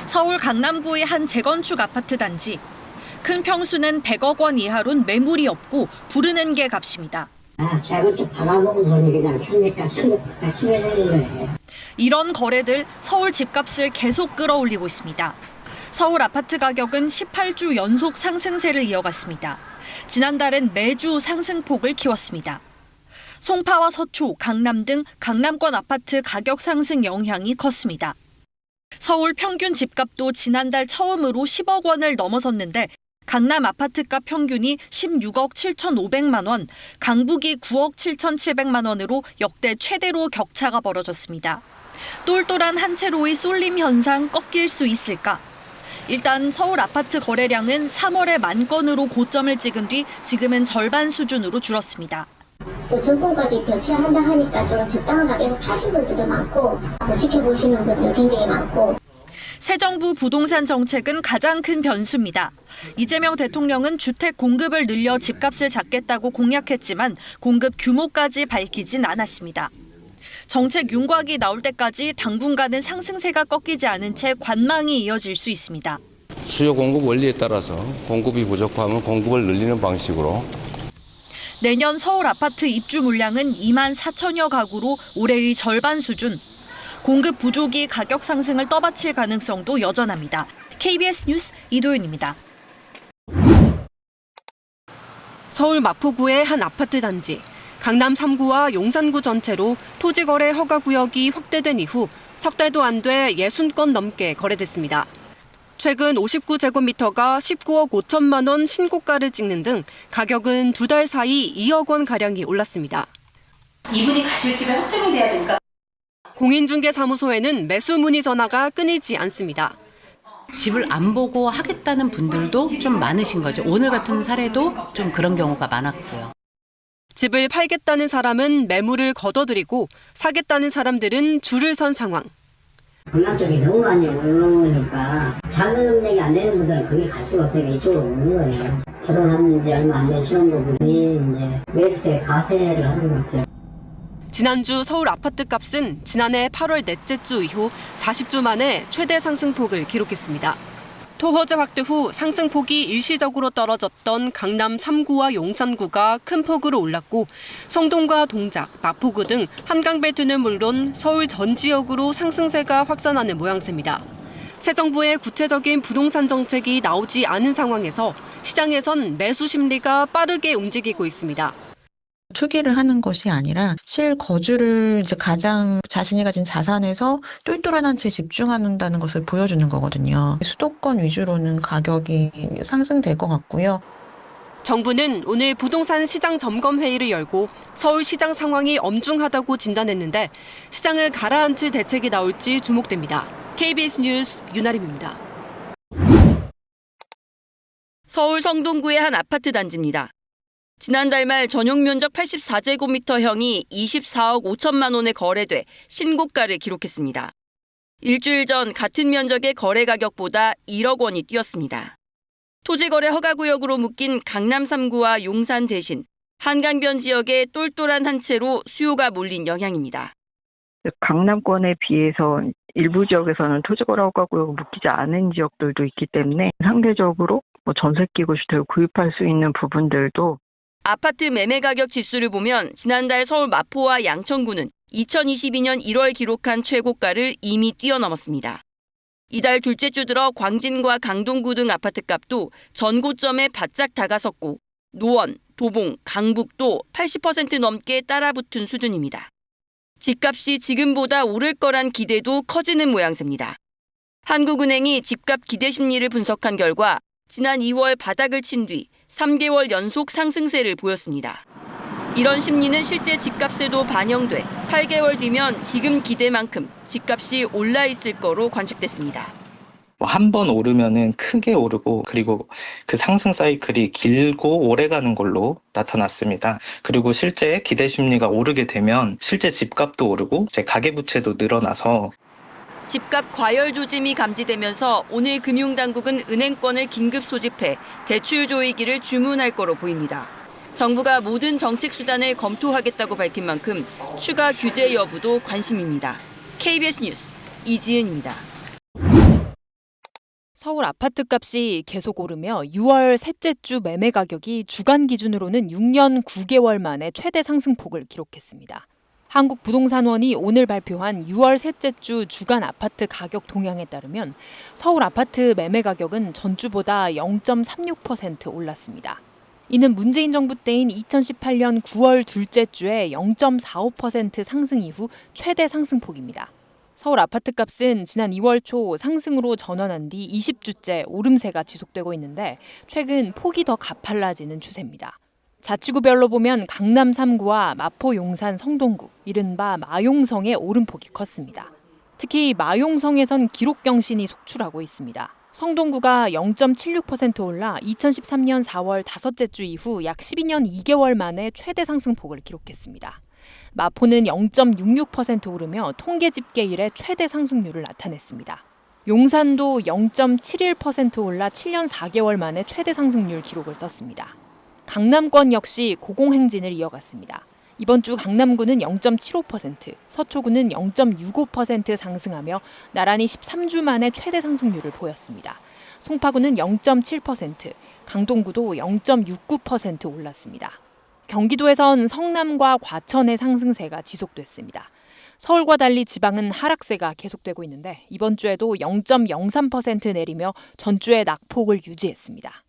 서울 강남구의 한 재건축 아파트 단지. 큰 평수는 100억 원 이하론 매물이 없고 부르는 게 값입니다. 재건축 받아먹은 돈이 그냥 현재값 같이 매기는 거예요. 이런 거래들 서울 집값을 계속 끌어올리고 있습니다. 서울 아파트 가격은 18주 연속 상승세를 이어갔습니다. 지난달엔 매주 상승폭을 키웠습니다. 송파와 서초, 강남 등 강남권 아파트 가격 상승 영향이 컸습니다. 서울 평균 집값도 지난달 처음으로 10억 원을 넘어섰는데 강남 아파트값 평균이 16억 7,500만 원, 강북이 9억 7,700만 원으로 역대 최대로 격차가 벌어졌습니다. 똘똘한 한 채로의 쏠림 현상 꺾일 수 있을까? 일단 서울 아파트 거래량은 3월에 10,000건으로 고점을 찍은 뒤 지금은 절반 수준으로 줄었습니다. 또 증권까지 교체한다 하니까 좀 적당한 가격에서 파신 분들도 많고 지켜보시는 분들 굉장히 많고. 새 정부 부동산 정책은 가장 큰 변수입니다. 이재명 대통령은 주택 공급을 늘려 집값을 잡겠다고 공약했지만 공급 규모까지 밝히진 않았습니다. 정책 윤곽이 나올 때까지 당분간은 상승세가 꺾이지 않은 채 관망이 이어질 수 있습니다. 수요 공급 원리에 따라서 공급이 부족하면 공급을 늘리는 방식으로. 내년 서울 아파트 입주 물량은 2만 4천여 가구로 올해의 절반 수준. 공급 부족이 가격 상승을 떠받칠 가능성도 여전합니다. KBS 뉴스 이도윤입니다. 서울 마포구의 한 아파트 단지. 강남 3구와 용산구 전체로 토지거래 허가구역이 확대된 이후 석 달도 안 돼 60건 넘게 거래됐습니다. 최근 59제곱미터가 19억 5천만 원 신고가를 찍는 등 가격은 2달 사이 2억 원가량이 올랐습니다. 이분이 가실 집에 확정이 돼야 되니까. 공인중개사무소에는 매수 문의 전화가 끊이지 않습니다. 집을 안 보고 하겠다는 분들도 좀 많으신 거죠. 오늘 같은 사례도 좀 그런 경우가 많았고요. 집을 팔겠다는 사람은 매물을 걷어들이고 사겠다는 사람들은 줄을 선 상황. 강남 쪽이 너무 많이 올라오니까 작은 금액이 안 되는 분들은 거기 갈 수가 없으니까 이쪽으로 오는 거예요. 결혼한 지 얼마 안 된 신혼부부들이 이제 매수세 가세를 하는 것 같아요. 지난주 서울 아파트 값은 지난해 8월 넷째 주 이후 40주 만에 최대 상승폭을 기록했습니다. 토호제 확대 후 상승폭이 일시적으로 떨어졌던 강남 3구와 용산구가 큰 폭으로 올랐고 성동과 동작, 마포구 등 한강벨트는 물론 서울 전 지역으로 상승세가 확산하는 모양새입니다. 새 정부의 구체적인 부동산 정책이 나오지 않은 상황에서 시장에선 매수 심리가 빠르게 움직이고 있습니다. 투기를 하는 것이 아니라 실거주를 이제 가장 자신이 가진 자산에서 똘똘한 한 채에 집중한다는 것을 보여주는 거거든요. 수도권 위주로는 가격이 상승될 것 같고요. 정부는 오늘 부동산 시장 점검 회의를 열고 서울 시장 상황이 엄중하다고 진단했는데 시장을 가라앉힐 대책이 나올지 주목됩니다. KBS 뉴스 윤아림입니다. 서울 성동구의 한 아파트 단지입니다. 지난달 말 전용 면적 84제곱미터형이 24억 5천만 원에 거래돼 신고가를 기록했습니다. 일주일 전 같은 면적의 거래 가격보다 1억 원이 뛰었습니다. 토지거래 허가구역으로 묶인 강남 3구와 용산 대신 한강변 지역의 똘똘한 한 채로 수요가 몰린 영향입니다. 강남권에 비해서 일부 지역에서는 토지거래 허가구역을 묶이지 않은 지역들도 있기 때문에 상대적으로 전세기구 주택을 구입할 수 있는 부분들도 아파트 매매 가격 지수를 보면 지난달 서울 마포와 양천구는 2022년 1월 기록한 최고가를 이미 뛰어넘었습니다. 이달 둘째 주 들어 광진과 강동구 등 아파트값도 전고점에 바짝 다가섰고 노원, 도봉, 강북도 80% 넘게 따라붙은 수준입니다. 집값이 지금보다 오를 거란 기대도 커지는 모양새입니다. 한국은행이 집값 기대 심리를 분석한 결과 지난 2월 바닥을 친 뒤 3개월 연속 상승세를 보였습니다. 이런 심리는 실제 집값에도 반영돼 8개월 뒤면 지금 기대만큼 집값이 올라 있을 거로 관측됐습니다. 한 번 오르면은 크게 오르고 그리고 그 상승 사이클이 길고 오래가는 걸로 나타났습니다. 그리고 실제 기대 심리가 오르게 되면 실제 집값도 오르고 가계부채도 늘어나서 집값 과열 조짐이 감지되면서 오늘 금융당국은 은행권을 긴급 소집해 대출 조이기를 주문할 거로 보입니다. 정부가 모든 정책 수단을 검토하겠다고 밝힌 만큼 추가 규제 여부도 관심입니다. KBS 뉴스 이지은입니다. 서울 아파트값이 계속 오르며 6월 셋째 주 매매 가격이 주간 기준으로는 6년 9개월 만에 최대 상승폭을 기록했습니다. 한국부동산원이 오늘 발표한 6월 셋째 주 주간 아파트 가격 동향에 따르면 서울 아파트 매매 가격은 전주보다 0.36% 올랐습니다. 이는 문재인 정부 때인 2018년 9월 둘째 주에 0.45% 상승 이후 최대 상승폭입니다. 서울 아파트값은 지난 2월 초 상승으로 전환한 뒤 20주째 오름세가 지속되고 있는데 최근 폭이 더 가팔라지는 추세입니다. 자치구별로 보면 강남 3구와 마포, 용산, 성동구, 이른바 마용성의 오름폭이 컸습니다. 특히 마용성에선 기록 경신이 속출하고 있습니다. 성동구가 0.76% 올라 2013년 4월 다섯째 주 이후 약 12년 2개월 만에 최대 상승폭을 기록했습니다. 마포는 0.66% 오르며 통계 집계 이래 최대 상승률을 나타냈습니다. 용산도 0.71% 올라 7년 4개월 만에 최대 상승률 기록을 썼습니다. 강남권 역시 고공행진을 이어갔습니다. 이번 주 강남구는 0.75%, 서초구는 0.65% 상승하며 나란히 13주 만에 최대 상승률을 보였습니다. 송파구는 0.7%, 강동구도 0.69% 올랐습니다. 경기도에선 성남과 과천의 상승세가 지속됐습니다. 서울과 달리 지방은 하락세가 계속되고 있는데 이번 주에도 0.03% 내리며 전주의 낙폭을 유지했습니다.